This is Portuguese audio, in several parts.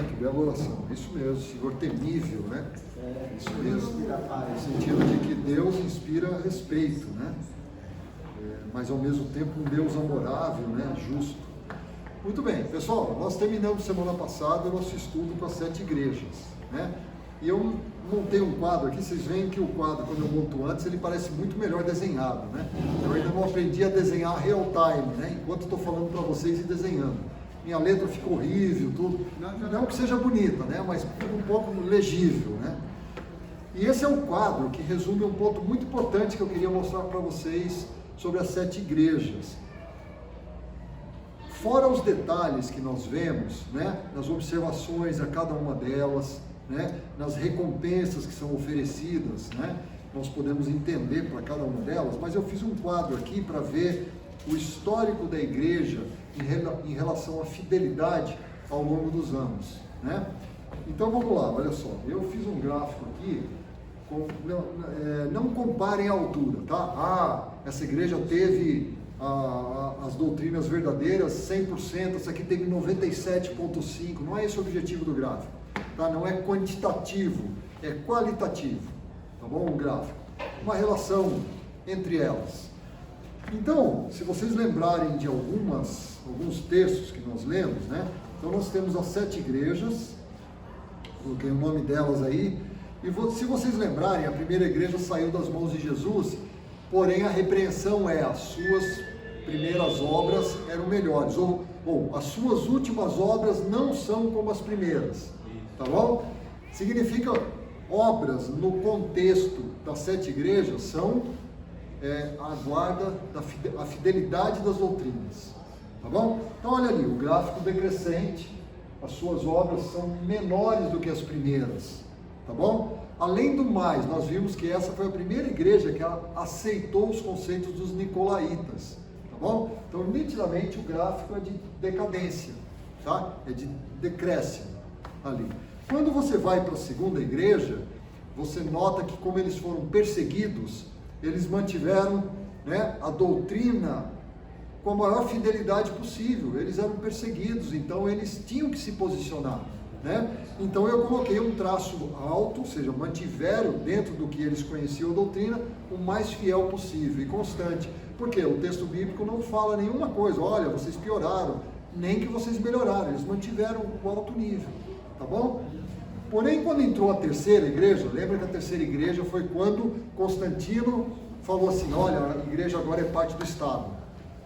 né? Que bela oração. Isso mesmo, Senhor temível, né? Isso mesmo. No sentido de que Deus inspira respeito, né? Mas ao mesmo tempo um Deus amorável, né? Justo. Muito bem, pessoal, nós terminamos semana passada o nosso estudo com as 7 igrejas, né? E eu montei um quadro aqui, vocês veem que o quadro, quando eu monto antes, ele parece muito melhor desenhado, né? Eu ainda não aprendi a desenhar real time, né? Enquanto estou falando para vocês e desenhando. Minha letra fica horrível, tudo. Não que seja bonita, né? Mas fica um pouco legível, né? E esse é um quadro que resume um ponto muito importante que eu queria mostrar para vocês sobre as 7 igrejas. Fora os detalhes que nós vemos, né, nas observações a cada uma delas, né, nas recompensas que são oferecidas, né, nós podemos entender para cada uma delas, mas eu fiz um quadro aqui para ver o histórico da igreja em relação à fidelidade ao longo dos anos, né? Então vamos lá, olha só, eu fiz um gráfico aqui, não comparem a altura, tá? Essa igreja teve as doutrinas verdadeiras 100%, essa aqui teve 97,5%, não é esse o objetivo do gráfico, tá? Não é quantitativo, é qualitativo, tá bom? O gráfico, uma relação entre elas. Então, se vocês lembrarem de alguns textos que nós lemos, né? Então nós temos as 7 igrejas, coloquei o nome delas aí, e se vocês lembrarem, a primeira igreja saiu das mãos de Jesus, porém a repreensão as suas primeiras obras eram melhores, ou as suas últimas obras não são como as primeiras, tá bom? Significa, obras no contexto das 7 igrejas são a guarda, a fidelidade das doutrinas, tá bom? Então olha ali, o gráfico decrescente, as suas obras são menores do que as primeiras, tá bom? Além do mais, nós vimos que essa foi a primeira igreja que aceitou os conceitos dos nicolaítas, tá bom? Então, nitidamente, o gráfico é de decadência, tá? É de decréscimo ali. Quando você vai para a segunda igreja, você nota que como eles foram perseguidos, eles mantiveram, né, a doutrina com a maior fidelidade possível. Eles eram perseguidos, então eles tinham que se posicionar, né? Então eu coloquei um traço alto, ou seja, mantiveram dentro do que eles conheciam a doutrina, o mais fiel possível e constante. Porque o texto bíblico não fala nenhuma coisa, olha, vocês pioraram, nem que vocês melhoraram, eles mantiveram o alto nível, tá bom? Porém, quando entrou a terceira igreja, lembra que a terceira igreja foi quando Constantino falou assim, olha, a igreja agora é parte do Estado.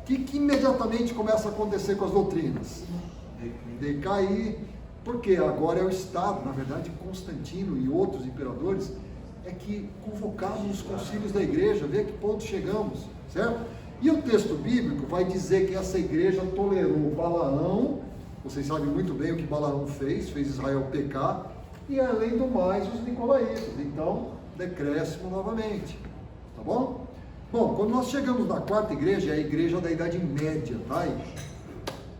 O que imediatamente começa a acontecer com as doutrinas? Decair, porque agora é o Estado, na verdade Constantino e outros imperadores é que convocavam os concílios da igreja, vê a que ponto chegamos, certo? E o texto bíblico vai dizer que essa igreja tolerou Balaão, vocês sabem muito bem o que Balaão fez Israel pecar, e além do mais os nicolaítas, então decréscimo novamente, tá bom? Bom, quando nós chegamos na quarta igreja, é a igreja da Idade Média, tá?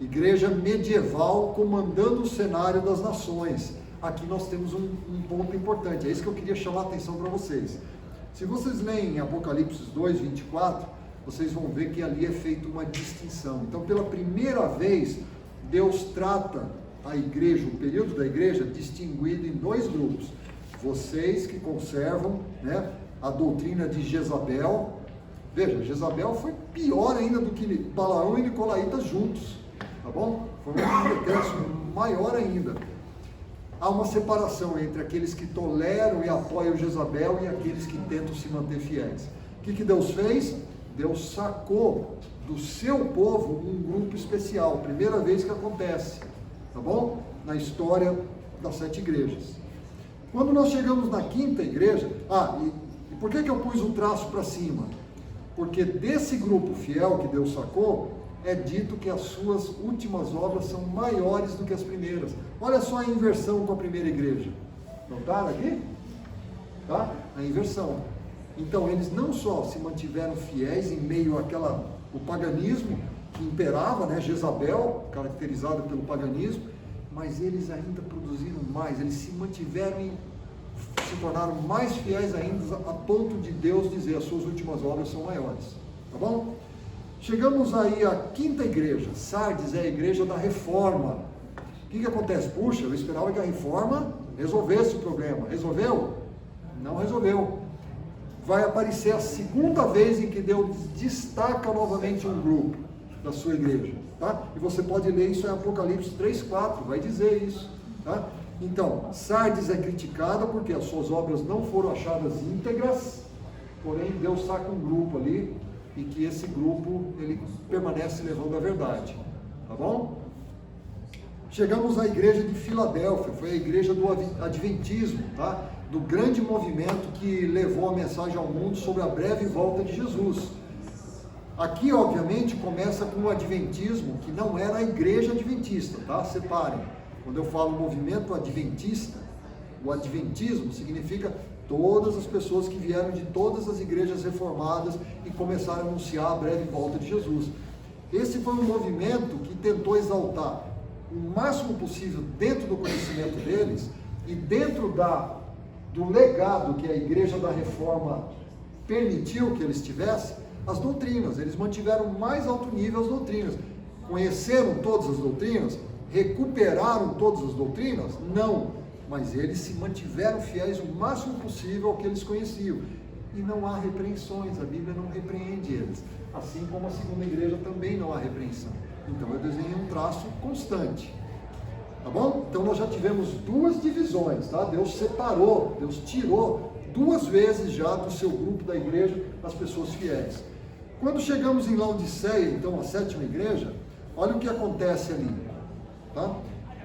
Igreja medieval comandando o cenário das nações. Aqui nós temos um ponto importante, é isso que eu queria chamar a atenção para vocês. Se vocês leem Apocalipse 2, 24, vocês vão ver que ali é feita uma distinção. Então, pela primeira vez, Deus trata a igreja, o período da igreja, distinguido em 2 grupos. Vocês que conservam, né, a doutrina de Jezabel. Veja, Jezabel foi pior ainda do que Balaão e Nicolaítas juntos, tá bom? Foi um decréscimo maior ainda. Há uma separação entre aqueles que toleram e apoiam Jezabel e aqueles que tentam se manter fiéis. O que Deus fez? Deus sacou do seu povo um grupo especial, primeira vez que acontece, tá bom? Na história das 7 igrejas. Quando nós chegamos na quinta igreja, e por que eu pus o traço para cima? Porque desse grupo fiel que Deus sacou, é dito que as suas últimas obras são maiores do que as primeiras. Olha só a inversão com a primeira igreja. Notaram aqui? Tá? A inversão. Então, eles não só se mantiveram fiéis em meio o paganismo que imperava, né? Jezabel, caracterizada pelo paganismo, mas eles ainda produziram mais, eles se mantiveram e se tornaram mais fiéis ainda, a ponto de Deus dizer as suas últimas obras são maiores, tá bom? Chegamos aí à quinta igreja. Sardes é a igreja da reforma, O que acontece? Puxa, eu esperava que a reforma resolvesse o problema. Resolveu? Não resolveu. Vai aparecer a segunda vez em que Deus destaca novamente um grupo da sua igreja, tá? E você pode ler isso em Apocalipse 3:4, vai dizer isso, tá? Então, Sardes é criticada porque as suas obras não foram achadas íntegras, porém Deus saca um grupo ali, e que esse grupo, ele permanece levando a verdade, tá bom? Chegamos à igreja de Filadélfia, foi a igreja do Adventismo, tá? Do grande movimento que levou a mensagem ao mundo sobre a breve volta de Jesus. Aqui, obviamente, começa com o Adventismo, que não era a igreja adventista, tá? Separem. Quando eu falo movimento adventista, o adventismo significa todas as pessoas que vieram de todas as igrejas reformadas e começaram a anunciar a breve volta de Jesus. Esse foi um movimento que tentou exaltar o máximo possível dentro do conhecimento deles e dentro do legado que a igreja da reforma permitiu que eles tivessem, as doutrinas. Eles mantiveram o mais alto nível as doutrinas. Conheceram todas as doutrinas? Recuperaram todas as doutrinas? Não, mas eles se mantiveram fiéis o máximo possível ao que eles conheciam. E não há repreensões, a Bíblia não repreende eles. Assim como a segunda igreja também não há repreensão. Então eu desenhei um traço constante. Tá bom? Então nós já tivemos duas divisões, tá? Deus separou, Deus tirou 2 vezes já do seu grupo da igreja as pessoas fiéis. Quando chegamos em Laodiceia, então a 7ª igreja, olha o que acontece ali, tá?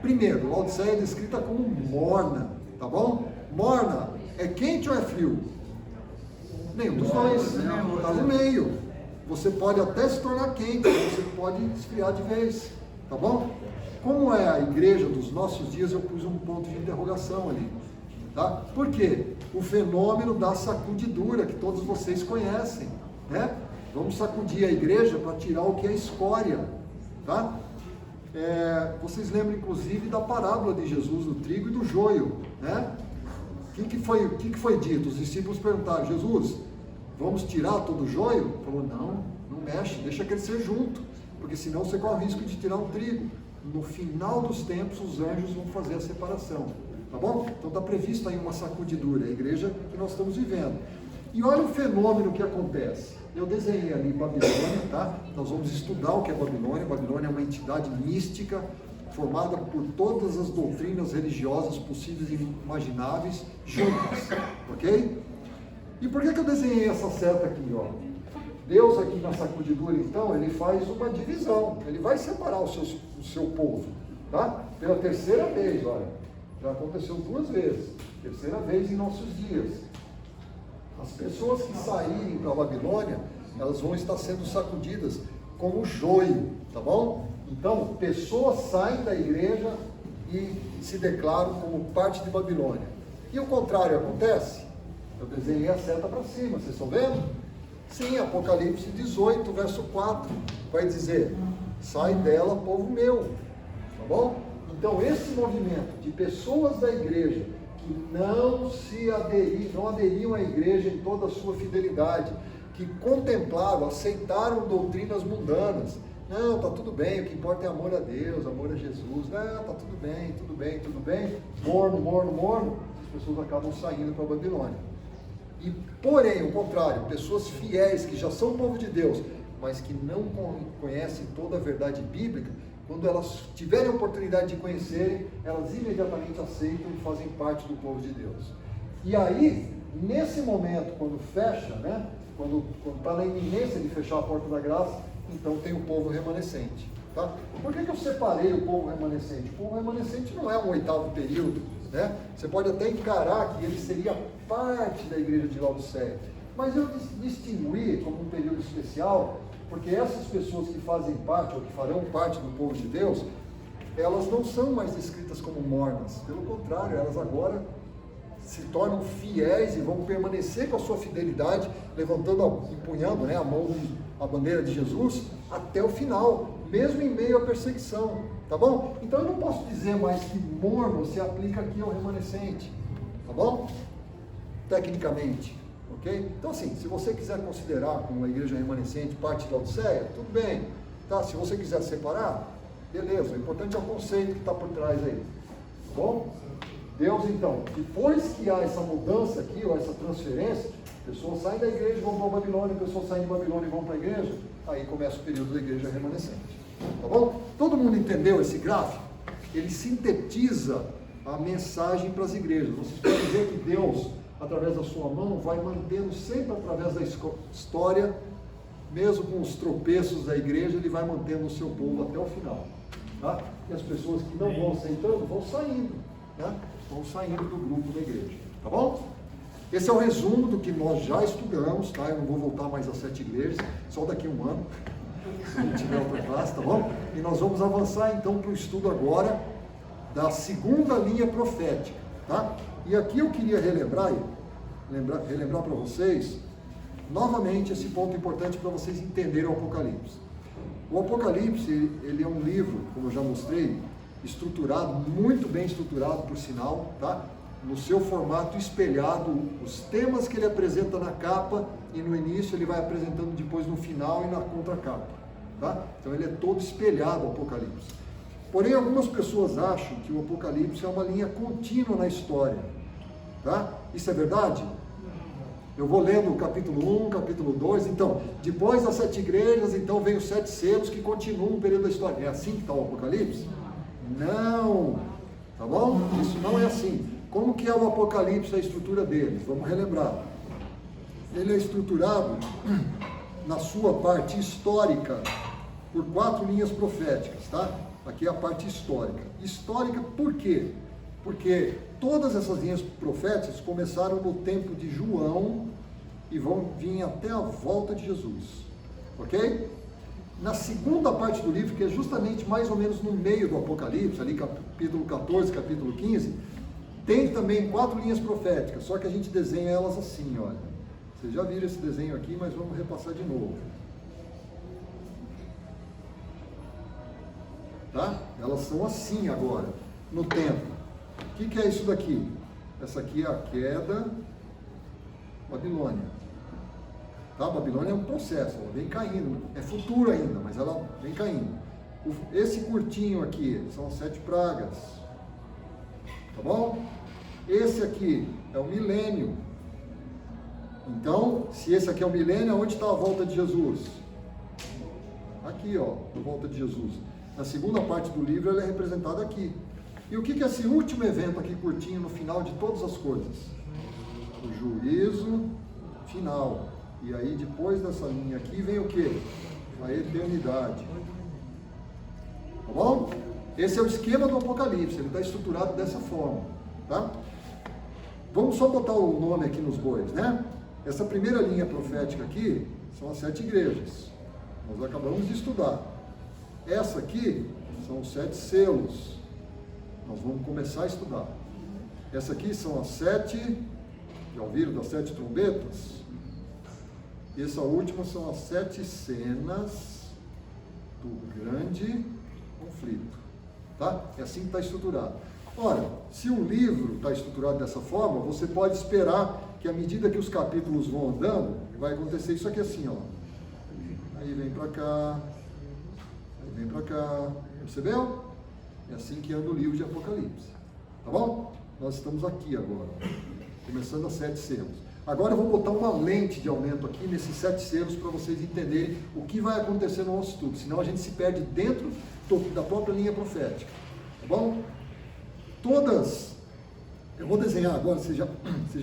Primeiro, Laodiceia é descrita como morna, tá bom? Morna é quente ou é frio? Nenhum dos dois, está no meio. Você pode até se tornar quente, você pode esfriar de vez, tá bom? Como é a igreja dos nossos dias, eu pus um ponto de interrogação ali, tá? Por quê? O fenômeno da sacudidura, que todos vocês conhecem, né? Vamos sacudir a igreja para tirar o que é escória, tá? Vocês lembram, inclusive, da parábola de Jesus do trigo e do joio, né? O que foi dito? Os discípulos perguntaram: Jesus, vamos tirar todo o joio? Ele falou: não mexe, deixa crescer junto, porque senão você corre o risco de tirar um trigo. No final dos tempos, os anjos vão fazer a separação, tá bom? Então está previsto aí uma sacudidura, a igreja que nós estamos vivendo. E olha o fenômeno que acontece. Eu desenhei ali Babilônia, tá? Nós vamos estudar o que é Babilônia. Babilônia é uma entidade mística, formada por todas as doutrinas religiosas possíveis e imagináveis, juntas, ok? E por que eu desenhei essa seta aqui, ó? Deus aqui na sacudidura, então, ele faz uma divisão, ele vai separar o seu povo, tá? Pela 3ª vez, olha, já aconteceu 2 vezes, 3ª vez em nossos dias. As pessoas que saírem para a Babilônia, elas vão estar sendo sacudidas como joio, tá bom? Então, pessoas saem da igreja e se declaram como parte de Babilônia. E o contrário acontece? Eu desenhei a seta para cima, vocês estão vendo? Sim, Apocalipse 18, verso 4, vai dizer: sai dela, povo meu, tá bom? Então, esse movimento de pessoas da igreja que não aderiam à igreja em toda a sua fidelidade, que contemplaram, aceitaram doutrinas mundanas. Não, tá tudo bem, o que importa é amor a Deus, amor a Jesus. Não, tá tudo bem, tudo bem, tudo bem. Morno. As pessoas acabam saindo para a Babilônia. E, porém, o contrário, pessoas fiéis que já são povo de Deus, mas que não conhecem toda a verdade bíblica, quando elas tiverem a oportunidade de conhecerem, elas imediatamente aceitam e fazem parte do povo de Deus. E aí, nesse momento, quando fecha, né, quando está na iminência de fechar a porta da graça, então tem o povo remanescente. Tá? Por que eu separei o povo remanescente? O povo remanescente não é um 8º período, né? Você pode até encarar que ele seria parte da igreja de Laodiceia, mas eu distingui como um período especial, porque essas pessoas que fazem parte, ou que farão parte do povo de Deus, elas não são mais descritas como mornas, pelo contrário, elas agora se tornam fiéis e vão permanecer com a sua fidelidade, empunhando, né, a bandeira de Jesus até o final, mesmo em meio à perseguição, tá bom? Então eu não posso dizer mais que morno se aplica aqui ao remanescente, tá bom? Tecnicamente, ok? Então assim, se você quiser considerar como uma igreja remanescente parte da Laodiceia, tudo bem, tá? Se você quiser separar, Beleza, o importante é o conceito que está por trás aí. Tá bom? Deus, então, depois que há essa mudança aqui, ou essa transferência, pessoas saem da igreja e vão para a Babilônia, pessoas saem de Babilônia e vão para a igreja, aí começa o período da igreja remanescente. Tá bom? Todo mundo entendeu esse gráfico? Ele sintetiza a mensagem para as igrejas. Vocês podem ver que Deus, através da sua mão, vai mantendo sempre através da história, mesmo com os tropeços da igreja, ele vai mantendo o seu povo até o final. Tá? E as pessoas que não vão aceitando vão saindo, né? Vão saindo do grupo da igreja. Tá bom? Esse é o resumo do que nós já estudamos, tá? Eu não vou voltar mais às 7 igrejas, só daqui a um ano, se a gente tiver outra classe, tá bom? E nós vamos avançar então para o estudo agora da segunda linha profética, tá? E aqui eu queria relembrar para vocês, novamente, esse ponto importante para vocês entenderem o Apocalipse. O Apocalipse, ele é um livro, como eu já mostrei, estruturado, muito bem estruturado, por sinal, tá? No seu formato espelhado, os temas que ele apresenta na capa e no início ele vai apresentando depois no final e na contracapa, tá? Então ele é todo espelhado, o Apocalipse. Porém, algumas pessoas acham que o Apocalipse é uma linha contínua na história, tá? Isso é verdade? Eu vou lendo o capítulo 1, capítulo 2, então, depois das 7 igrejas, então vem os 7 selos que continuam o período da história. É assim que está o Apocalipse? Não, tá bom? Isso não é assim. Como que é o Apocalipse, a estrutura dele? Vamos relembrar. Ele é estruturado, na sua parte histórica, por 4 linhas proféticas, tá? Aqui é a parte histórica. Histórica por quê? Porque todas essas linhas proféticas começaram no tempo de João e vão vir até a volta de Jesus, ok? Na segunda parte do livro, que é justamente mais ou menos no meio do Apocalipse, ali capítulo 14, capítulo 15, tem também 4 linhas proféticas, só que a gente desenha elas assim, olha. Vocês já viram esse desenho aqui, mas vamos repassar de novo. Tá? Elas são assim agora, no tempo. O que é isso daqui? Essa aqui é a queda Babilônia. Tá? Babilônia é um processo, ela vem caindo, é futuro ainda, mas ela vem caindo. Esse curtinho aqui são as 7 pragas. Tá bom? Esse aqui é o milênio. Então, se esse aqui é o milênio, onde está a volta de Jesus? Aqui, ó, a volta de Jesus. Na segunda parte do livro, ela é representada aqui. E o que é esse último evento aqui curtinho no final de todas as coisas? O juízo final. E aí, depois dessa linha aqui, vem o quê? A eternidade. Tá bom? Esse é o esquema do Apocalipse, ele está estruturado dessa forma, tá? Vamos só botar o nome aqui nos bois, né? Essa primeira linha profética aqui são as 7 igrejas. Nós acabamos de estudar. Essa aqui são os 7 selos. Nós vamos começar a estudar. Essa aqui são as 7, já ouviram das 7 trombetas? E essa última são as 7 cenas do grande conflito. Tá? É assim que está estruturado. Ora, se um livro está estruturado dessa forma, você pode esperar que à medida que os capítulos vão andando, vai acontecer isso aqui assim, ó. Aí vem para cá, aí vem para cá, percebeu? É assim que anda o livro de Apocalipse. Tá bom? Nós estamos aqui agora, começando as 7 selos. Agora eu vou botar uma lente de aumento aqui nesses 7 selos para vocês entenderem o que vai acontecer no nosso estudo, senão a gente se perde dentro da própria linha profética. Tá bom? Eu vou desenhar agora, vocês já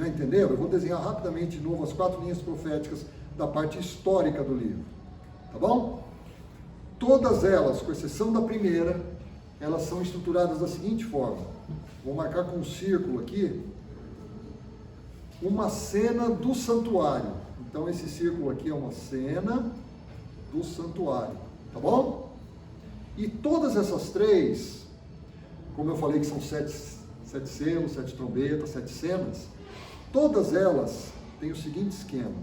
entenderam? Eu vou desenhar rapidamente de novo as 4 linhas proféticas da parte histórica do livro. Tá bom? Todas elas, com exceção da primeira, elas são estruturadas da seguinte forma. Vou marcar com um círculo aqui uma cena do santuário. Então esse círculo aqui é uma cena do santuário. Tá bom? E todas essas 3, como eu falei que são 7 selos, 7 trombetas, 7 cenas, todas elas têm o seguinte esquema.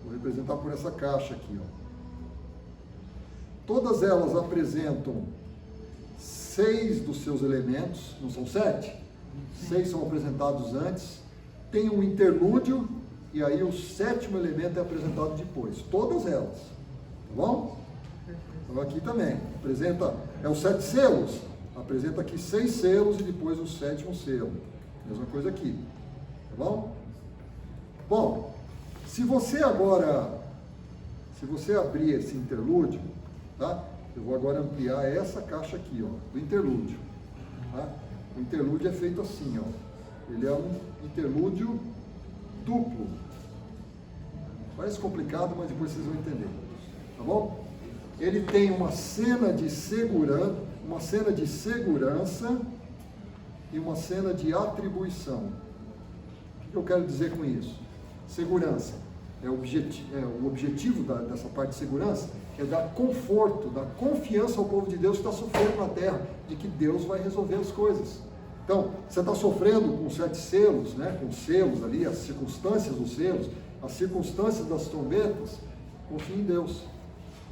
Vou representar por essa caixa aqui, ó. Todas elas apresentam 6 dos seus elementos, não são 7? 6 são apresentados antes, tem um interlúdio, e aí o 7º elemento é apresentado depois. Todas elas, tá bom? Então aqui também, apresenta, é os 7 selos, apresenta aqui 6 selos e depois o 7º selo. Mesma coisa aqui, tá bom? Bom, se você abrir esse interlúdio, tá? Eu vou agora ampliar essa caixa aqui, ó, do interlúdio, tá? O interlúdio é feito assim, ó. Ele é um interlúdio duplo. Parece complicado, mas depois vocês vão entender, tá bom? Ele tem uma cena de segurança e uma cena de atribuição. O que eu quero dizer com isso? Segurança. O objetivo dessa parte de segurança é dar conforto, dar confiança ao povo de Deus que está sofrendo na terra, de que Deus vai resolver as coisas. Então, você está sofrendo com 7 selos, né, com selos ali, as circunstâncias dos selos, as circunstâncias das trombetas, confie em Deus,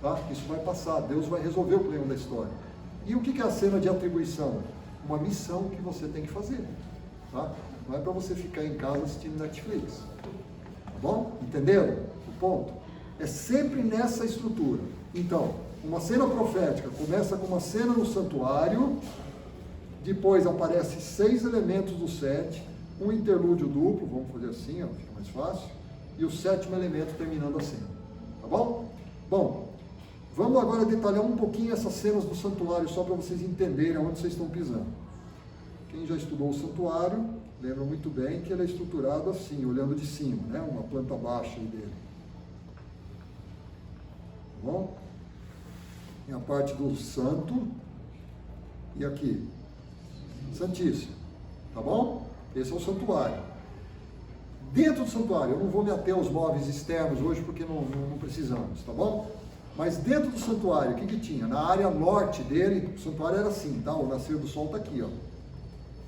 tá? Isso vai passar, Deus vai resolver o problema da história. E o que é a cena de atribuição? Uma missão que você tem que fazer, tá? Não é para você ficar em casa assistindo Netflix, tá bom? Entenderam o ponto? É sempre nessa estrutura. Então, uma cena profética começa com uma cena no santuário, depois aparece 6 elementos do 7, um interlúdio duplo, vamos fazer assim, ó, fica mais fácil, e o 7º elemento terminando a cena, tá bom? Bom, vamos agora detalhar um pouquinho essas cenas do santuário, só para vocês entenderem onde vocês estão pisando. Quem já estudou o santuário, lembra muito bem que ele é estruturado assim, olhando de cima, né? Uma planta baixa dele. Tá bom? Tem a parte do santo e aqui, santíssimo. Tá bom? Esse é o santuário. Dentro do santuário, eu não vou me ater aos móveis externos hoje porque não precisamos, tá bom? Mas dentro do santuário, o que tinha? Na área norte dele, o santuário era assim, tá? O nascer do sol está aqui, ó.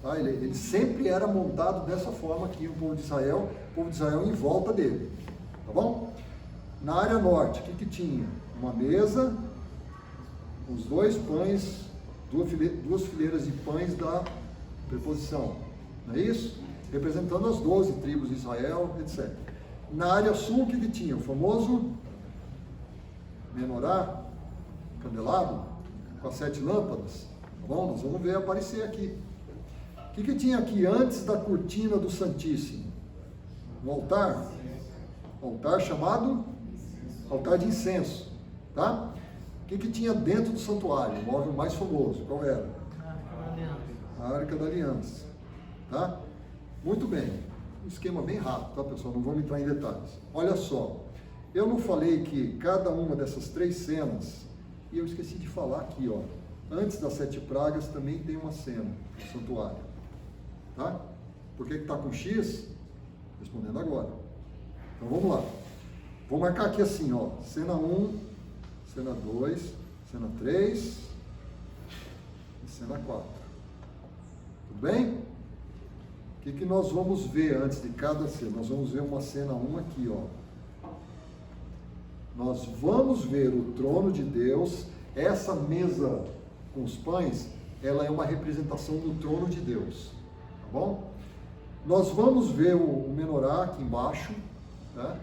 Tá? Ele sempre era montado dessa forma aqui, o povo de Israel em volta dele, tá bom? Na área norte, o que tinha? Uma mesa, os 2 pães, 2 fileiras de pães da preposição, não é isso? Representando as 12 tribos de Israel, etc. Na área sul, o que tinha? O famoso menorá, candelabro, com as 7 lâmpadas, tá bom? Nós vamos ver aparecer aqui. O que tinha aqui antes da cortina do Santíssimo? Um altar chamado altar de incenso, tá? O que tinha dentro do santuário? O móvel mais famoso, qual era? A Arca da Aliança, tá? Muito bem, um esquema bem rápido, tá, pessoal? Não vamos entrar em detalhes. Olha só, eu não falei que cada uma dessas 3 cenas, e eu esqueci de falar aqui, ó, antes das 7 pragas também tem uma cena no santuário, tá? Por que está com X? Respondendo agora. Então vamos lá. Vou marcar aqui assim, ó, cena 1, cena 2, cena 3 e cena 4. Tudo bem? O que nós vamos ver antes de cada cena? Nós vamos ver uma cena 1 aqui, ó. Nós vamos ver o trono de Deus. Essa mesa com os pães, ela é uma representação do trono de Deus, tá bom? Nós vamos ver o menorá aqui embaixo, tá?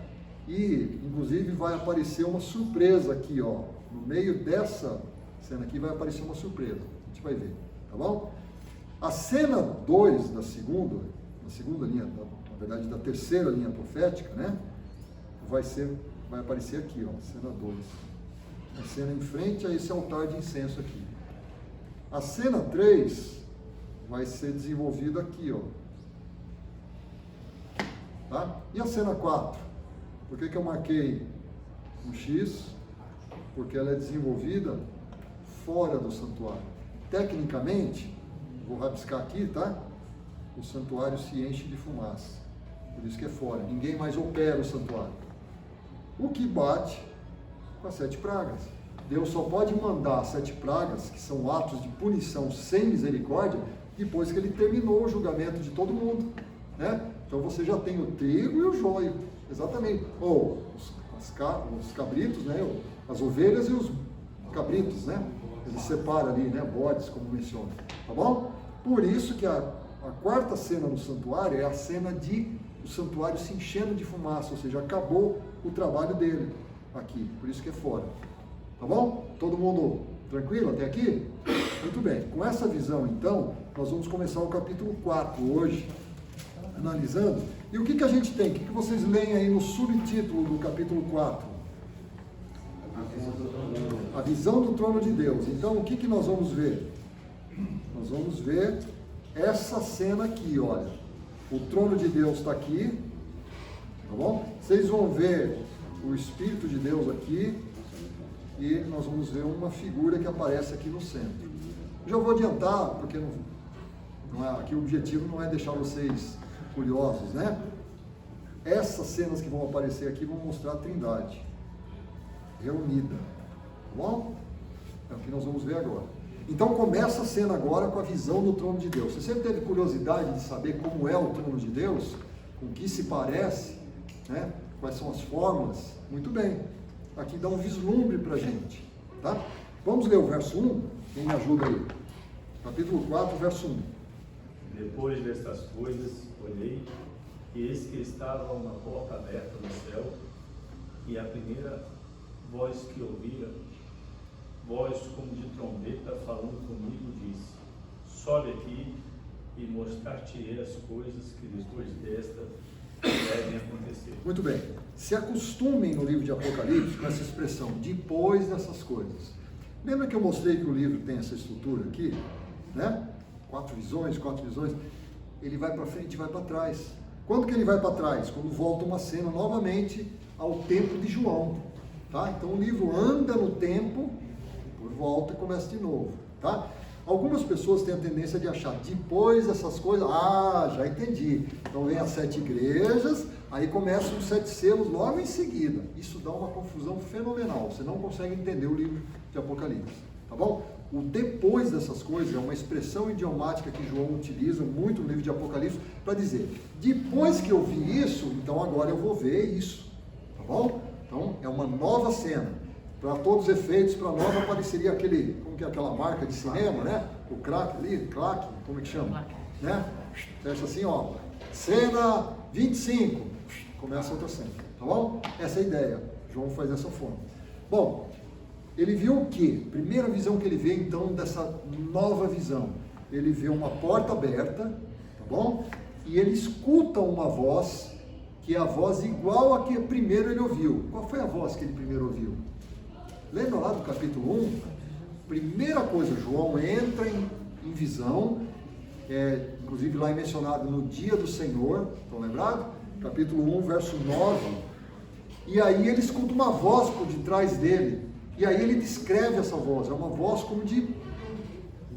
E, inclusive, vai aparecer uma surpresa aqui, ó. No meio dessa cena aqui vai aparecer uma surpresa. A gente vai ver, tá bom? A cena 2 da segunda linha, na verdade da terceira linha profética, né? Vai aparecer aqui, ó, cena 2. A cena em frente a esse altar de incenso aqui. A cena 3 vai ser desenvolvida aqui, ó. Tá? E a cena 4? Por que eu marquei um X? Porque ela é desenvolvida fora do santuário. Tecnicamente, vou rabiscar aqui, tá? O santuário se enche de fumaça. Por isso que é fora. Ninguém mais opera o santuário. O que bate com as 7 pragas. Deus só pode mandar as 7 pragas, que são atos de punição sem misericórdia, depois que ele terminou o julgamento de todo mundo, né? Então você já tem o trigo e o joio, exatamente. Ou os cabritos, né? As ovelhas e os cabritos, né? Ele separa ali, né? Bodes, como menciona, tá bom? Por isso que a 4ª cena no santuário é a cena de o santuário se enchendo de fumaça, ou seja, acabou o trabalho dele aqui, por isso que é fora. Tá bom? Todo mundo tranquilo até aqui? Muito bem. Com essa visão, então, nós vamos começar o capítulo 4 hoje, analisando. E o que a gente tem? O que vocês leem aí no subtítulo do capítulo 4? A visão do trono de Deus. Então, o que nós vamos ver? Nós vamos ver essa cena aqui, olha. O trono de Deus está aqui, tá bom? Vocês vão ver o Espírito de Deus aqui e nós vamos ver uma figura que aparece aqui no centro. Já vou adiantar, porque aqui o objetivo não é deixar vocês curiosos, né? Essas cenas que vão aparecer aqui vão mostrar a Trindade reunida, tá bom? É o que nós vamos ver agora. Então começa a cena agora com a visão do trono de Deus. Você sempre teve curiosidade de saber como é o trono de Deus? Com que se parece? Né? Quais são as formas? Muito bem. Aqui dá um vislumbre para a gente. Tá? Vamos ler o verso 1? Quem me ajuda aí? Capítulo 4, verso 1. Depois destas coisas, olhei, e eis que estava uma porta aberta no céu, e a primeira voz que ouvira, voz como de trombeta falando comigo, disse: sobe aqui e mostrar-te-ei as coisas que depois desta devem acontecer. Muito bem. Se acostumem no livro de Apocalipse com essa expressão, depois dessas coisas. Lembra que eu mostrei que o livro tem essa estrutura aqui? Né? 4 visões. Ele vai para frente e vai para trás. Quando que ele vai para trás? Quando volta uma cena novamente ao tempo de João. Tá? Então o livro anda no tempo, por volta e começa de novo. Tá? Algumas pessoas têm a tendência de achar, depois dessas coisas, já entendi. Então vem as 7 igrejas, aí começam os 7 selos logo em seguida. Isso dá uma confusão fenomenal, você não consegue entender o livro de Apocalipse. Tá bom? O depois dessas coisas é uma expressão idiomática que João utiliza muito no livro de Apocalipse para dizer, depois que eu vi isso, então agora eu vou ver isso. Tá bom? Então é uma nova cena. Para todos os efeitos, para nós apareceria aquele, como que é aquela marca de cinema, né? O crack ali, claque, como é que chama? Né? Fecha assim, ó, cena 25, começa outra cena, tá bom? Essa é a ideia, João faz dessa forma. Bom, ele viu o quê? Primeira visão que ele vê, então, dessa nova visão. Ele vê uma porta aberta, tá bom? E ele escuta uma voz, que é a voz igual a que primeiro ele ouviu. Qual foi a voz que ele primeiro ouviu? Lembra lá do capítulo 1? Primeira coisa, João entra em visão, inclusive lá é mencionado no dia do Senhor, estão lembrados? Capítulo 1, verso 9. E aí ele escuta uma voz por detrás dele, e aí ele descreve essa voz, é uma voz como de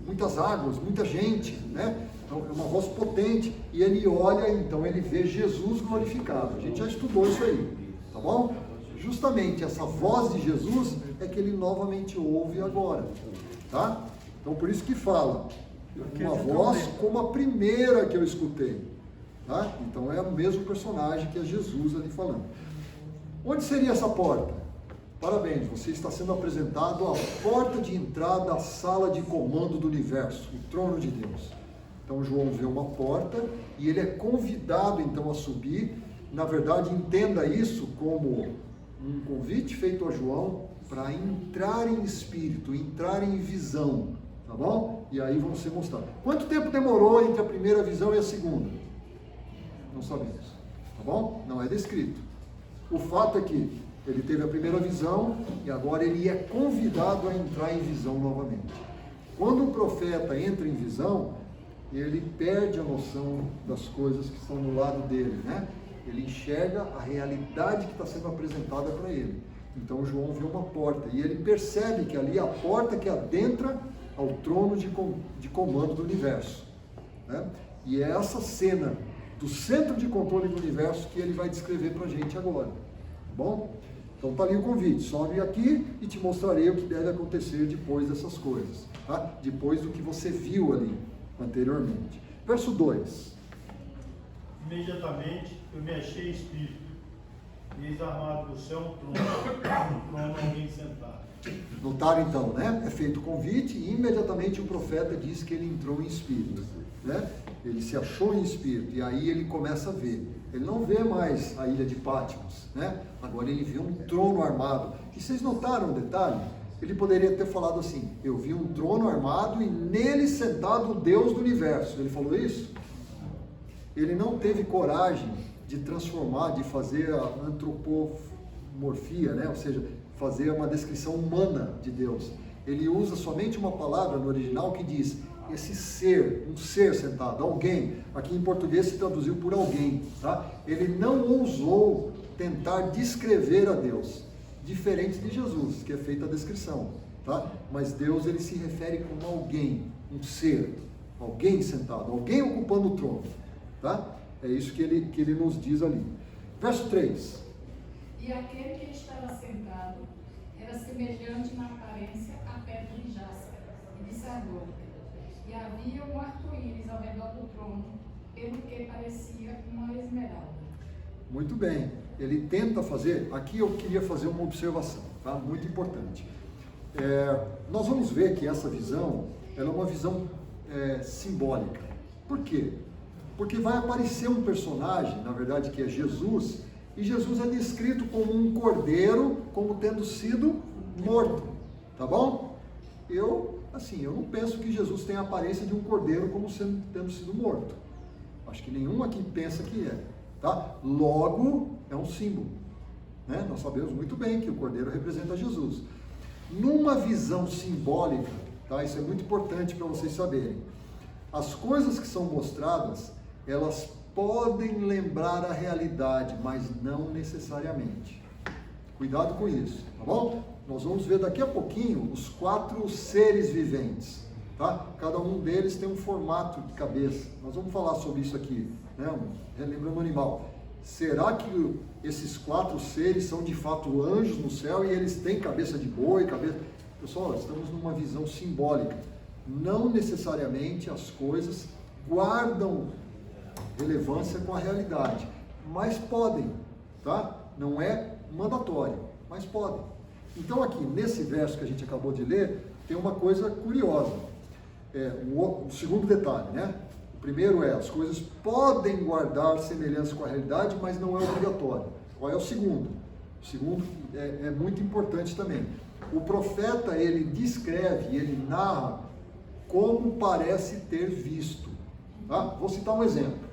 muitas águas, muita gente, né? Então, é uma voz potente, e ele olha, então ele vê Jesus glorificado. A gente já estudou isso aí, tá bom? Justamente essa voz de Jesus é que ele novamente ouve agora, tá? Então por isso que fala, uma voz como a primeira que eu escutei, tá? Então é o mesmo personagem que é Jesus ali falando. Onde seria essa porta? Parabéns, você está sendo apresentado à porta de entrada à sala de comando do universo, o trono de Deus. Então João vê uma porta e ele é convidado então a subir. Na verdade, entenda isso como um convite feito a João para entrar em espírito, entrar em visão, tá bom? E aí vão ser mostrados. Quanto tempo demorou entre a primeira visão e a segunda? Não sabemos, tá bom? Não é descrito. O fato é que ele teve a primeira visão e agora ele é convidado a entrar em visão novamente. Quando o profeta entra em visão, ele perde a noção das coisas que estão no lado dele, né? Ele enxerga a realidade que está sendo apresentada para ele. Então João vê uma porta e ele percebe que ali é a porta que adentra ao trono de comando do universo, né? E é essa cena do centro de controle do universo que ele vai descrever para a gente agora, tá bom? Então está ali o convite, sobe aqui e te mostrarei o que deve acontecer depois dessas coisas, tá? Depois do que você viu ali anteriormente. Verso 2. Imediatamente eu me achei espírito, e eis armado do céu um trono alguém sentado. Notaram então, né? É feito o convite e imediatamente o profeta diz que ele entrou em espírito, né? Ele se achou em espírito e aí ele começa a ver. Ele não vê mais a ilha de Patmos, né? Agora ele vê um trono armado. E vocês notaram um detalhe? ele poderia ter falado assim: eu vi um trono armado e nele sentado o Deus do universo. Ele falou isso? Ele não teve coragem de transformar, de fazer a antropomorfia, né? Ou seja, fazer uma descrição humana de Deus. Ele usa somente uma palavra no original que diz esse ser, um ser sentado, alguém. Aqui em português se traduziu por alguém, tá? Ele não ousou tentar descrever a Deus, diferente de Jesus, que é feita a descrição, tá? Mas Deus, ele se refere como alguém, um ser, alguém sentado, alguém ocupando o trono, tá? É isso que ele nos diz ali. Verso 3. E aquele que estava sentado era semelhante na aparência à pedra de jaspe e de sardônica, e havia um arco-íris ao redor do trono, pelo que parecia uma esmeralda. Muito bem, ele tenta fazer, aqui eu queria fazer uma observação, tá? Muito importante. Nós vamos ver que essa visão, ela é uma visão simbólica. Por quê? Porque vai aparecer um personagem, na verdade que é Jesus, e Jesus é descrito como um cordeiro, como tendo sido morto, tá bom? Eu não penso que Jesus tenha a aparência de um cordeiro como tendo sido morto. Acho que nenhum aqui pensa que é. Tá? Logo, é um símbolo, né? Nós sabemos muito bem que o cordeiro representa Jesus. Numa visão simbólica, tá? Isso é muito importante para vocês saberem. As coisas que são mostradas, elas podem lembrar a realidade, mas não necessariamente. Cuidado com isso, tá bom? Nós vamos ver daqui a pouquinho os 4 seres viventes, tá? Cada um deles tem um formato de cabeça. Nós vamos falar sobre isso aqui, né? Lembrando o animal. Será que esses 4 seres são de fato anjos no céu e eles têm cabeça de boi, cabeça... Pessoal, estamos numa visão simbólica. Não necessariamente as coisas guardam relevância com a realidade, mas podem, tá? Não é mandatório, mas podem. Então aqui, nesse verso que a gente acabou de ler, tem uma coisa curiosa. O segundo detalhe, né? O primeiro as coisas podem guardar semelhança com a realidade, mas não é obrigatório. Qual é o segundo? O segundo é muito importante também. O profeta, ele descreve, ele narra como parece ter visto. Tá? Vou citar um exemplo.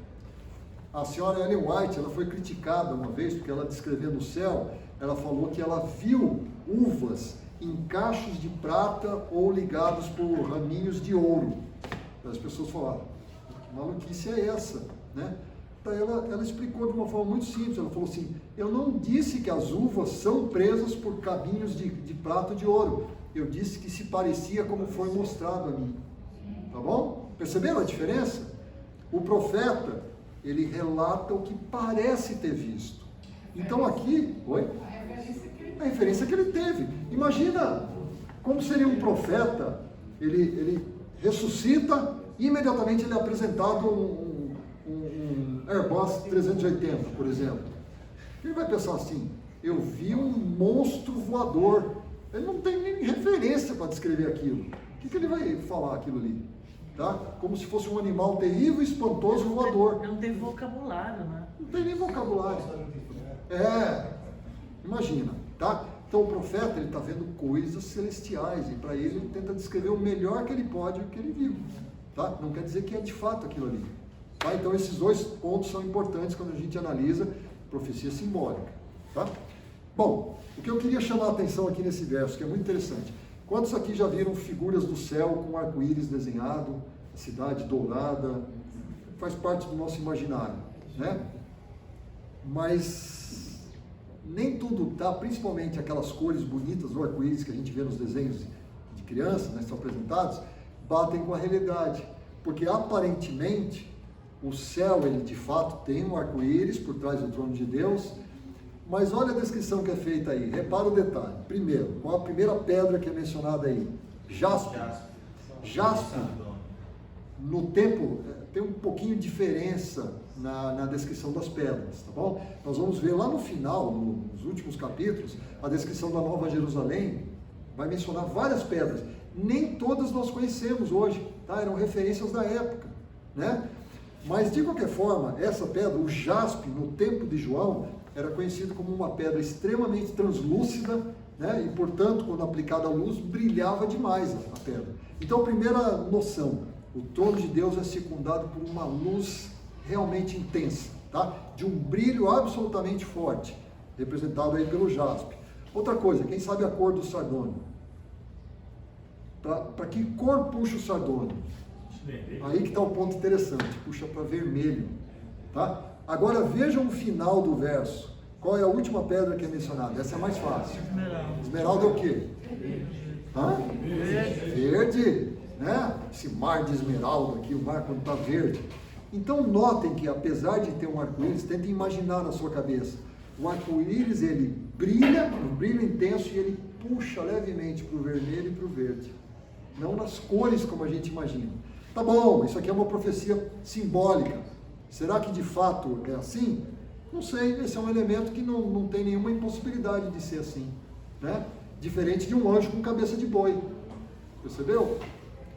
A senhora Ellen White, ela foi criticada uma vez, porque ela descrevendo o céu, ela falou que ela viu uvas em cachos de prata ou ligados por raminhos de ouro. As pessoas falaram, que maluquice é essa? Né? Daí ela explicou de uma forma muito simples, ela falou assim, eu não disse que as uvas são presas por cabinhos de prata ou de ouro, eu disse que se parecia como foi mostrado a mim. Tá bom? Perceberam a diferença? O profeta, ele relata o que parece ter visto. Então aqui, a referência que ele teve. Imagina como seria um profeta, ele ressuscita e imediatamente ele é apresentado um Airbus 380, por exemplo. Ele vai pensar assim, eu vi um monstro voador. Ele não tem nem referência para descrever aquilo. O que ele vai falar aquilo ali? Tá? Como se fosse um animal terrível, espantoso, voador. Não tem vocabulário, né? Não tem nem vocabulário. Imagina, tá? Então o profeta, ele está vendo coisas celestiais e para ele tenta descrever o melhor que ele pode o que ele viu, tá? Não quer dizer que é de fato aquilo ali, tá? Então esses 2 pontos são importantes quando a gente analisa profecia simbólica, tá? Bom, o que eu queria chamar a atenção aqui nesse verso, que é muito interessante. Quantos aqui já viram figuras do céu com arco-íris desenhado, a cidade dourada? Faz parte do nosso imaginário, né? Mas nem tudo tá, principalmente aquelas cores bonitas do arco-íris que a gente vê nos desenhos de criança, né, são apresentados, batem com a realidade. Porque aparentemente o céu, ele de fato tem um arco-íris por trás do trono de Deus. Mas olha a descrição que é feita aí, repara o detalhe. Primeiro, qual a primeira pedra que é mencionada aí? Jaspe. Jaspe, no tempo, tem um pouquinho de diferença na descrição das pedras, tá bom? Nós vamos ver lá no final, nos últimos capítulos, a descrição da Nova Jerusalém vai mencionar várias pedras. Nem todas nós conhecemos hoje, tá? Eram referências da época, né? Mas de qualquer forma, essa pedra, o jaspe, no tempo de João, era conhecido como uma pedra extremamente translúcida né? E portanto, quando aplicada a luz, brilhava demais a pedra. Então, primeira noção, o trono de Deus é circundado por uma luz realmente intensa, tá? De um brilho absolutamente forte, representado aí pelo jaspe. Outra coisa, quem sabe a cor do sardônio? Para que cor puxa o sardônio? Aí que está o ponto interessante, puxa para vermelho, tá? Agora vejam o final do verso. Qual é a última pedra que é mencionada? Essa é mais fácil. Esmeralda é o quê? Hã? Verde, né? Esse mar de esmeralda aqui, o mar quando está verde. Então notem que apesar de ter um arco-íris, tentem imaginar na sua cabeça. O arco-íris ele brilha, um brilho intenso, e ele puxa levemente para o vermelho e para o verde. Não nas cores como a gente imagina. Tá bom, isso aqui é uma profecia simbólica. Será que de fato é assim? Não sei, esse é um elemento que não tem nenhuma impossibilidade de ser assim, né? Diferente de um anjo com cabeça de boi. Percebeu?